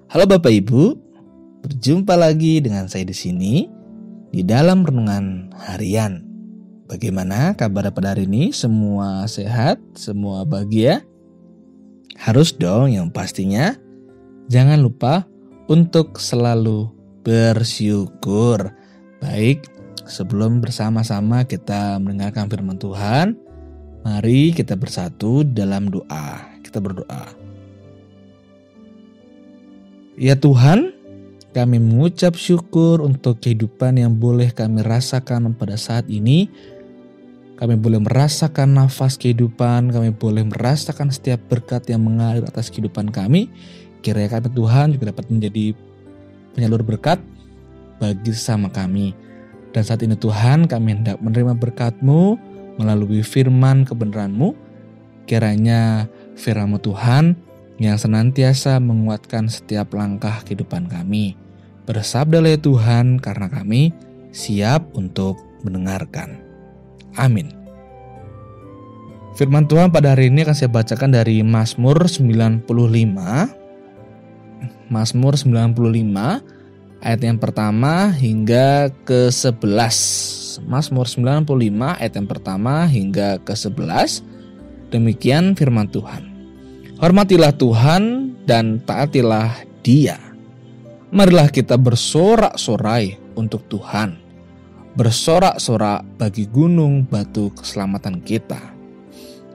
Halo Bapak Ibu, berjumpa lagi dengan saya di sini di dalam renungan harian. Bagaimana kabar pada hari ini? Semua sehat? Semua bahagia? Harus dong, yang pastinya. Jangan lupa untuk selalu bersyukur. Baik, sebelum bersama-sama kita mendengarkan firman Tuhan, mari kita bersatu dalam doa. Kita berdoa. Ya Tuhan, kami mengucap syukur untuk kehidupan yang boleh kami rasakan pada saat ini. Kami boleh merasakan nafas kehidupan, kami boleh merasakan setiap berkat yang mengalir atas kehidupan kami. Kiranya kami Tuhan juga dapat menjadi penyalur berkat bagi sesama kami. Dan saat ini Tuhan, kami hendak menerima berkat-Mu melalui firman kebenaran-Mu. Kiranya firman-Mu Tuhan yang senantiasa menguatkan setiap langkah kehidupan kami. Bersabdalah ya Tuhan, karena kami siap untuk mendengarkan. Amin. Firman Tuhan pada hari ini akan saya bacakan dari Mazmur 95. Mazmur 95 ayat yang pertama hingga ke-11. Mazmur 95 ayat yang pertama hingga ke-11. Demikian firman Tuhan. Hormatilah Tuhan dan taatilah Dia. Marilah kita bersorak-sorai untuk Tuhan. Bersorak-sorak bagi gunung batu keselamatan kita.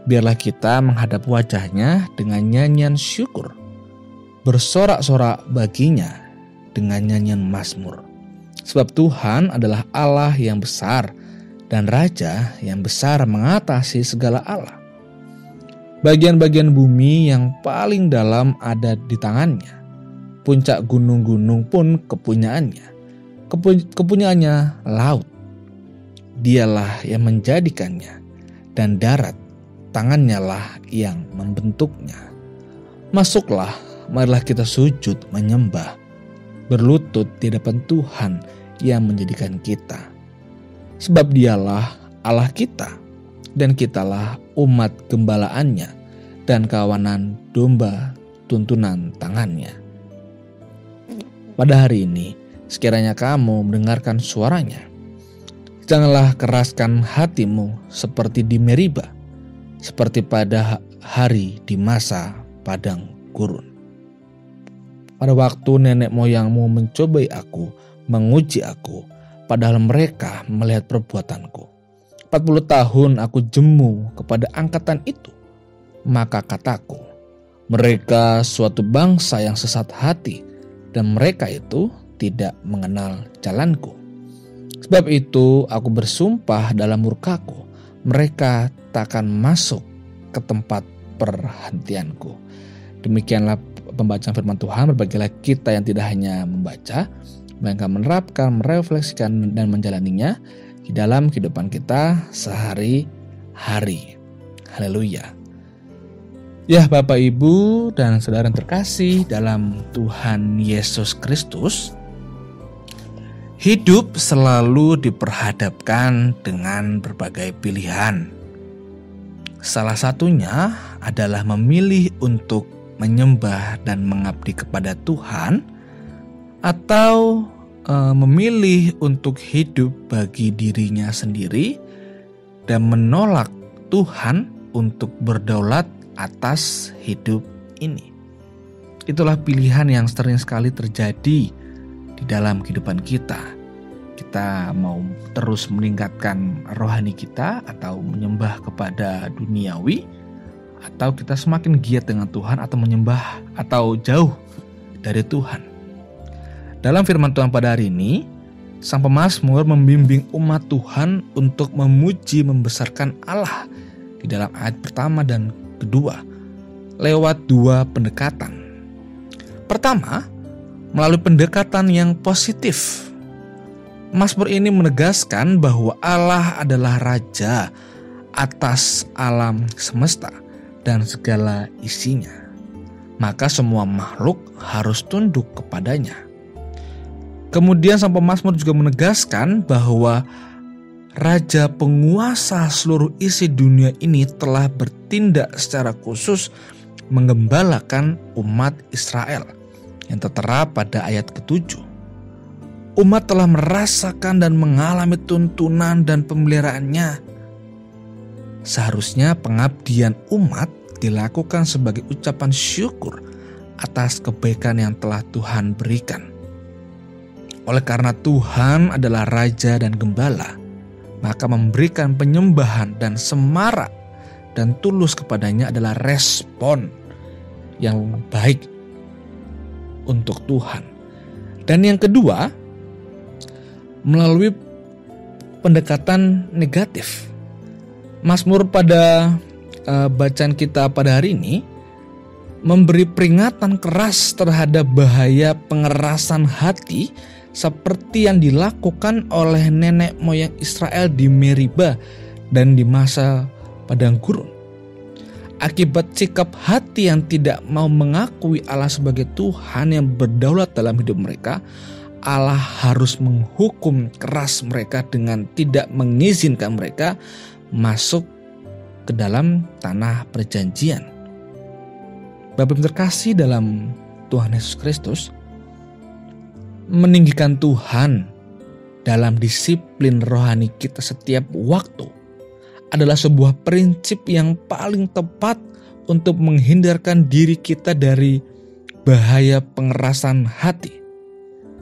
Biarlah kita menghadap wajah-Nya dengan nyanyian syukur. Bersorak-sorak baginya dengan nyanyian mazmur. Sebab Tuhan adalah Allah yang besar dan Raja yang besar mengatasi segala Allah. Bagian-bagian bumi yang paling dalam ada di tangannya. Puncak gunung-gunung pun kepunyaannya. Kepunyaannya laut. Dialah yang menjadikannya. Dan darat, tangannya lah yang membentuknya. Masuklah, marilah kita sujud menyembah. Berlutut di hadapan Tuhan yang menjadikan kita. Sebab Dialah Allah kita. Dan kitalah umat gembalaannya dan kawanan domba tuntunan tangannya. Pada hari ini, sekiranya kamu mendengarkan suaranya, janganlah keraskan hatimu seperti di Meriba, seperti pada hari di masa padang gurun. Pada waktu nenek moyangmu mencobai aku, menguji aku, padahal mereka melihat perbuatanku. 40 tahun aku jemu kepada angkatan itu. Maka kataku, mereka suatu bangsa yang sesat hati, dan mereka itu tidak mengenal jalanku. Sebab itu aku bersumpah dalam murkaku, mereka takkan masuk ke tempat perhentianku. Demikianlah pembacaan firman Tuhan. Berbagilah kita yang tidak hanya membaca, melainkan menerapkan, merefleksikan, dan menjalaninya di dalam kehidupan kita sehari-hari. Haleluya. Ya Bapak Ibu dan saudara yang terkasih dalam Tuhan Yesus Kristus, hidup selalu diperhadapkan dengan berbagai pilihan. Salah satunya adalah memilih untuk menyembah dan mengabdi kepada Tuhan, atau memilih untuk hidup bagi dirinya sendiri dan menolak Tuhan untuk berdaulat atas hidup ini. Itulah pilihan yang sering sekali terjadi di dalam kehidupan kita. Kita mau terus meningkatkan rohani kita atau menyembah kepada duniawi, atau kita semakin giat dengan Tuhan atau menyembah atau jauh dari Tuhan. Dalam firman Tuhan pada hari ini, sang pemazmur membimbing umat Tuhan untuk memuji membesarkan Allah di dalam ayat pertama dan kedua lewat dua pendekatan. Pertama, melalui pendekatan yang positif. Mazmur ini menegaskan bahwa Allah adalah Raja atas alam semesta dan segala isinya. Maka semua makhluk harus tunduk kepadanya. Kemudian sang pemazmur juga menegaskan bahwa Raja penguasa seluruh isi dunia ini telah bertindak secara khusus menggembalakan umat Israel yang tertera pada ayat ke-7. Umat telah merasakan dan mengalami tuntunan dan pemeliharaannya. Seharusnya pengabdian umat dilakukan sebagai ucapan syukur atas kebaikan yang telah Tuhan berikan. Oleh karena Tuhan adalah Raja dan Gembala, maka memberikan penyembahan dan semarak dan tulus kepadanya adalah respon yang baik untuk Tuhan. Dan yang kedua, melalui pendekatan negatif. Mazmur pada bacaan kita pada hari ini memberi peringatan keras terhadap bahaya pengerasan hati seperti yang dilakukan oleh nenek moyang Israel di Meriba dan di masa padang gurun. Akibat sikap hati yang tidak mau mengakui Allah sebagai Tuhan yang berdaulat dalam hidup mereka, Allah harus menghukum keras mereka dengan tidak mengizinkan mereka masuk ke dalam tanah perjanjian. Bapak Ibu terkasih dalam Tuhan Yesus Kristus, meninggikan Tuhan dalam disiplin rohani kita setiap waktu adalah sebuah prinsip yang paling tepat untuk menghindarkan diri kita dari bahaya pengerasan hati.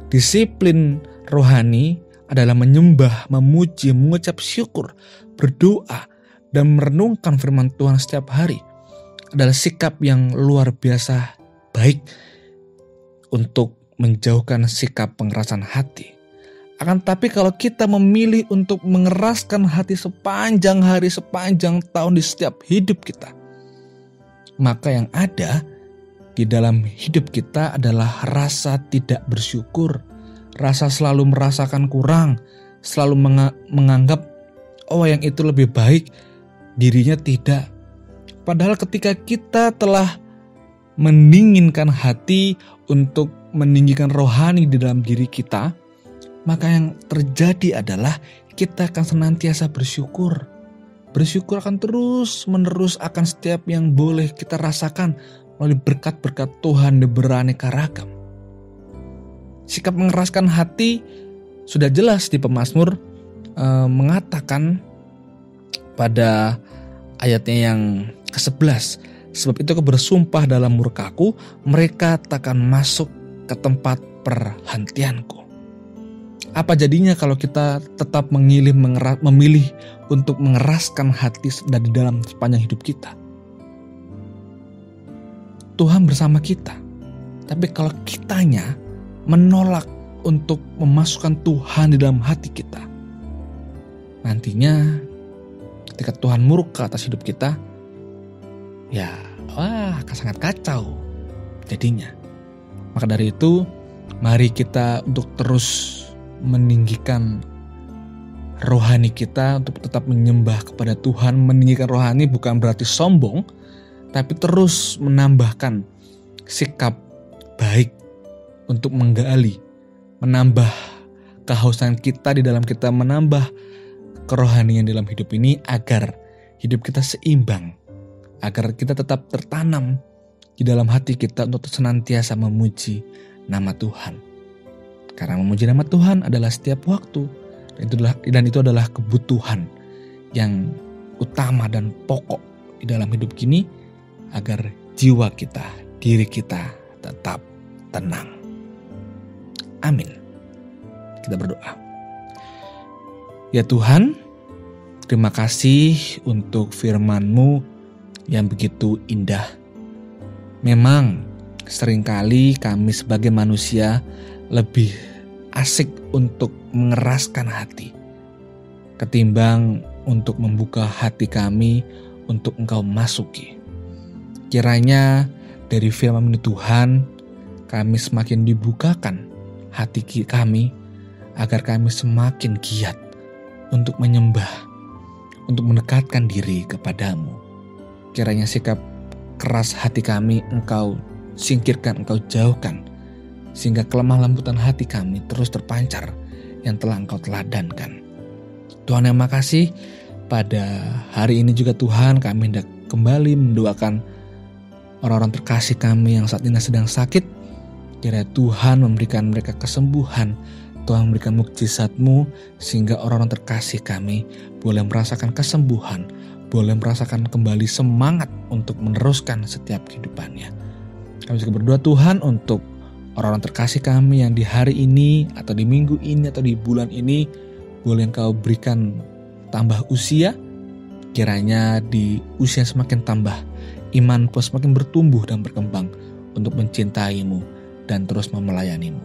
Disiplin rohani adalah menyembah, memuji, mengucap syukur, berdoa, dan merenungkan firman Tuhan setiap hari. Adalah sikap yang luar biasa baik untuk menjauhkan sikap pengerasan hati. Akan tetapi kalau kita memilih untuk mengeraskan hati sepanjang hari, sepanjang tahun di setiap hidup kita, maka yang ada di dalam hidup kita adalah rasa tidak bersyukur, rasa selalu merasakan kurang, selalu menganggap yang itu lebih baik, dirinya tidak. Padahal ketika kita telah mendinginkan hati untuk meninggikan rohani di dalam diri kita, maka yang terjadi adalah kita akan senantiasa bersyukur. Bersyukur akan terus menerus akan setiap yang boleh kita rasakan melalui berkat-berkat Tuhan yang beraneka ragam. Sikap mengeraskan hati sudah jelas di pemazmur mengatakan pada ayatnya yang ke-11, sebab itu aku bersumpah dalam murkaku, mereka takkan masuk ke tempat perhentianku. Apa jadinya kalau kita tetap memilih untuk mengeraskan hati dari dalam sepanjang hidup kita? Tuhan bersama kita, tapi kalau kitanya menolak untuk memasukkan Tuhan di dalam hati kita, nantinya ketika Tuhan murka atas hidup kita, akan sangat kacau jadinya. Maka dari itu, mari kita untuk terus meninggikan rohani kita, untuk tetap menyembah kepada Tuhan. Meninggikan rohani bukan berarti sombong, tapi terus menambahkan sikap baik untuk menggali, menambah kehausan kita di dalam kita, menambah kerohanian dalam hidup ini agar hidup kita seimbang, agar kita tetap tertanam di dalam hati kita untuk senantiasa memuji nama Tuhan. Karena memuji nama Tuhan adalah setiap waktu, dan itu adalah kebutuhan yang utama dan pokok di dalam hidup ini agar jiwa kita, diri kita tetap tenang. Amin. Kita berdoa. Ya Tuhan, terima kasih untuk firman-Mu yang begitu indah. Memang seringkali kami sebagai manusia lebih asik untuk mengeraskan hati ketimbang untuk membuka hati kami untuk Engkau masuki. Kiranya dari firman Tuhan kami semakin dibukakan hati kami agar kami semakin giat untuk menyembah, untuk mendekatkan diri kepadamu. Kiranya sikap keras hati kami Engkau singkirkan, Engkau jauhkan, sehingga kelemah lembutan hati kami terus terpancar yang telah Engkau teladankan. Tuhan yang makasih, pada hari ini juga Tuhan kami hendak kembali mendoakan orang-orang terkasih kami yang saat ini sedang sakit. Kiranya Tuhan memberikan mereka kesembuhan, Tuhan memberikan mukjizat-Mu, sehingga orang-orang terkasih kami boleh merasakan kesembuhan, boleh merasakan kembali semangat untuk meneruskan setiap kehidupannya. Kami juga berdoa Tuhan untuk orang-orang terkasih kami yang di hari ini, atau di minggu ini, atau di bulan ini, boleh Engkau berikan tambah usia. Kiranya di usia semakin tambah, iman pun semakin bertumbuh dan berkembang untuk mencintai-Mu dan terus memelayani-Mu.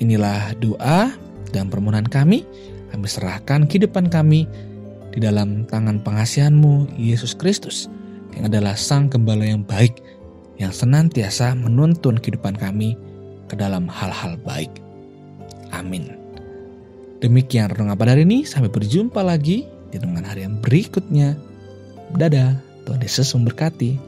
Inilah doa dan permohonan kami. Kami serahkan kehidupan kami di dalam tangan pengasihan-Mu, Yesus Kristus, yang adalah Sang Gembala yang baik, yang senantiasa menuntun kehidupan kami ke dalam hal-hal baik. Amin. Demikian renungan pada hari ini. Sampai berjumpa lagi di renungan hari yang berikutnya. Dadah, Tuhan Yesus memberkati.